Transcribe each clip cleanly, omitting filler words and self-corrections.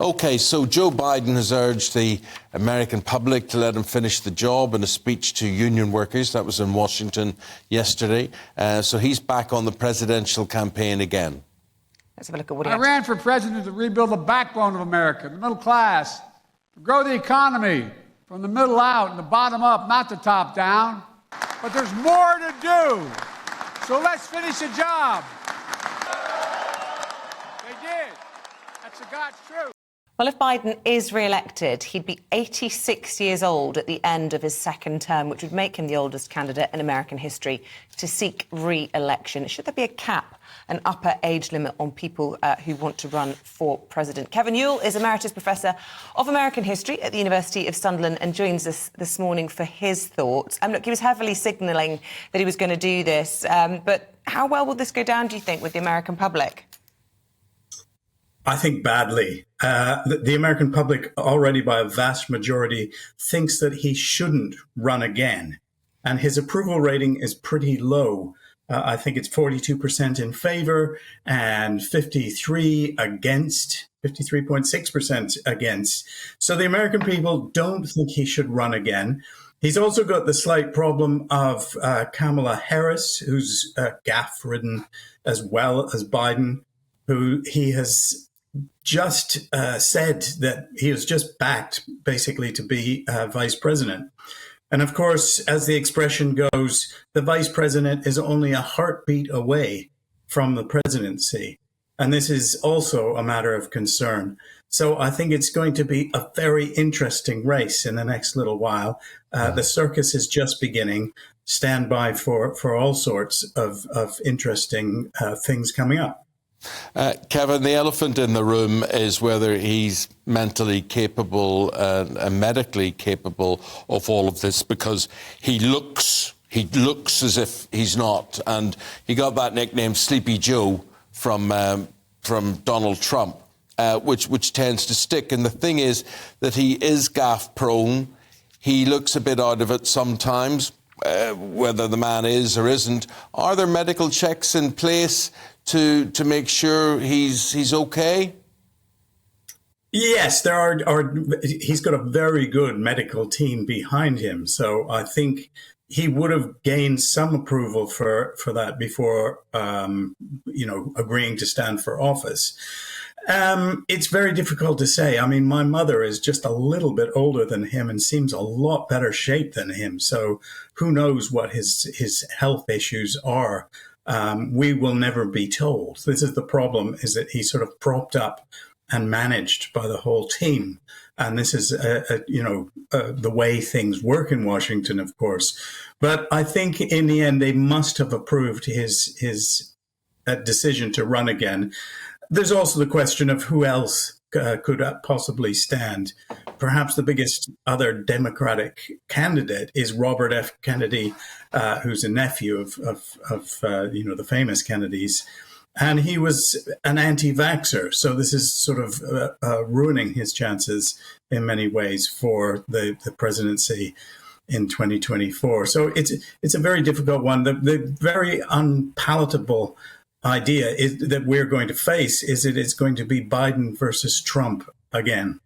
OK, so Joe Biden has urged the American public to let him finish the job in a speech to union workers. That was in Washington yesterday. So he's back on the presidential campaign again. Let's have a look at what he I ran for president to rebuild the backbone of America, the middle class, to grow the economy from the middle out and the bottom up, not the top down. But there's more to do. So let's finish the job. They did. That's the God's truth. Well, if Biden is re-elected, he'd be 86 years old at the end of his second term, which would make him the oldest candidate in American history to seek re-election. Should there be a cap, an upper age limit on people who want to run for president? Kevin Yuill is Emeritus Professor of American History at the University of Sunderland and joins us this morning for his thoughts. Look, he was heavily signalling that he was going to do this, but how well will this go down, do you think, with the American public? I think badly. The American public already by a vast majority thinks that he shouldn't run again. And his approval rating is pretty low. I think it's 42% in favor and 53.6% against. So the American people don't think he should run again. He's also got the slight problem of Kamala Harris, who's gaffe-ridden as well as Biden, who he has just said that he was just backed basically to be vice president. And of course, as the expression goes, the vice president is only a heartbeat away from the presidency. And this is also a matter of concern. So I think it's going to be a very interesting race in the next little while. The circus is just beginning. Stand by for all sorts of interesting things coming up. Kevin, the elephant in the room is whether he's mentally capable and medically capable of all of this, because he looks as if he's not, and he got that nickname Sleepy Joe from Donald Trump, which tends to stick. And the thing is that he is gaffe prone. He looks a bit out of it sometimes. Whether the man is or isn't, are there medical checks in place to make sure he's okay? Yes, there are. He's got a very good medical team behind him, so I think he would have gained some approval for that before, agreeing to stand for office. It's very difficult to say. I mean, my mother is just a little bit older than him and seems a lot better shape than him. So who knows what his health issues are? We will never be told. This is the problem, is that he's sort of propped up and managed by the whole team. And this is, the way things work in Washington, of course. But I think in the end, they must have approved his decision to run again. There's also the question of who else could possibly stand. Perhaps the biggest other Democratic candidate is Robert F. Kennedy, who's a nephew of the famous Kennedys. And he was an anti-vaxxer. So this is sort of ruining his chances in many ways for the presidency in 2024. So it's a very difficult one. The very unpalatable idea is that we're going to face is that it's going to be Biden versus Trump again.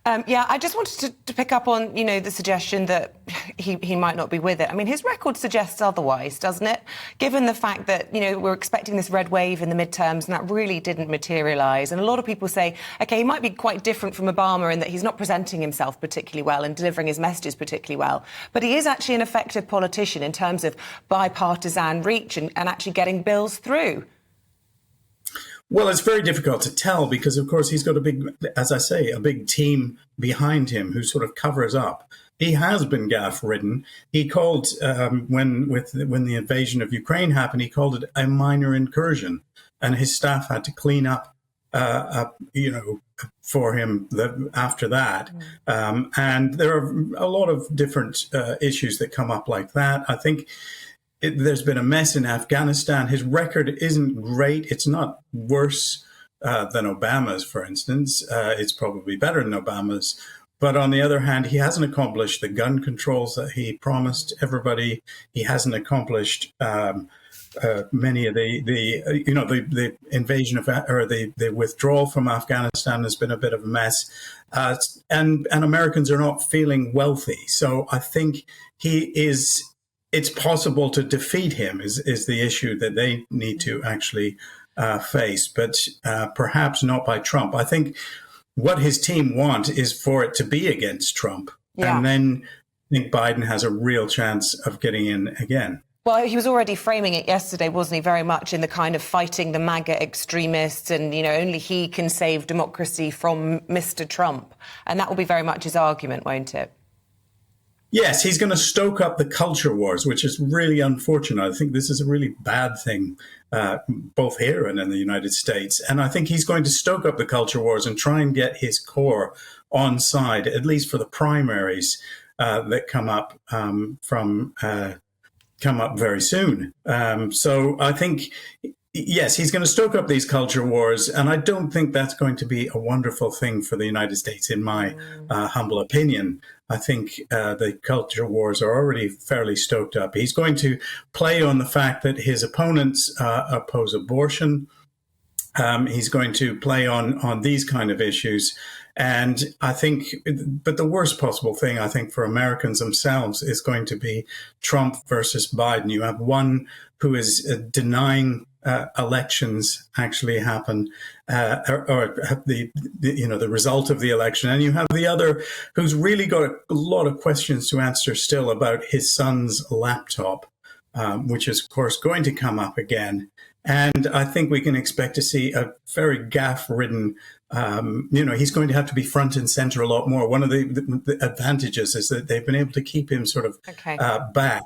I just wanted to pick up on, the suggestion that he might not be with it. I mean, his record suggests otherwise, doesn't it? Given the fact that, we're expecting this red wave in the midterms and that really didn't materialise. And a lot of people say, OK, he might be quite different from Obama in that he's not presenting himself particularly well and delivering his messages particularly well. But he is actually an effective politician in terms of bipartisan reach and actually getting bills through. Well, it's very difficult to tell because, of course, he's got a big team behind him who sort of covers up. He has been gaffe-ridden. He called, when the invasion of Ukraine happened, he called it a minor incursion, and his staff had to clean up, for him after that. And there are a lot of different issues that come up like that. I think there's been a mess in Afghanistan. His record isn't great. It's not worse than Obama's, for instance. It's probably better than Obama's. But on the other hand, he hasn't accomplished the gun controls that he promised everybody. He hasn't accomplished many of the invasion of or the withdrawal from Afghanistan has been a bit of a mess, and Americans are not feeling wealthy. So I think it's possible to defeat him is the issue that they need to actually face, but perhaps not by Trump. I think what his team want is for it to be against Trump, and then I think Biden has a real chance of getting in again. Well, he was already framing it yesterday, wasn't he, very much in the kind of fighting the MAGA extremists and, only he can save democracy from Mr. Trump. And that will be very much his argument, won't it? Yes, he's going to stoke up the culture wars, which is really unfortunate. I think this is a really bad thing, both here and in the United States. And I think he's going to stoke up the culture wars and try and get his core on side, at least for the primaries that come up come up very soon. So I think, yes, he's going to stoke up these culture wars, and I don't think that's going to be a wonderful thing for the United States, in my humble opinion. I think the culture wars are already fairly stoked up. He's going to play on the fact that his opponents oppose abortion. He's going to play on these kind of issues. And I think, but the worst possible thing, I think, for Americans themselves is going to be Trump versus Biden. You have one who is denying elections actually happen, or the result of the election. And you have the other who's really got a lot of questions to answer still about his son's laptop, which is, of course, going to come up again. And I think we can expect to see a very gaffe-ridden, he's going to have to be front and center a lot more. One of the advantages is that they've been able to keep him sort of back.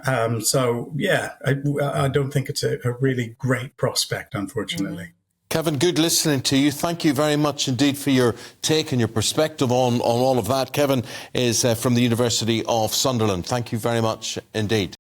I don't think it's a really great prospect, unfortunately. Kevin, good listening to you. Thank you very much indeed for your take and your perspective on all of that. Kevin is from the University of Sunderland. Thank you very much indeed.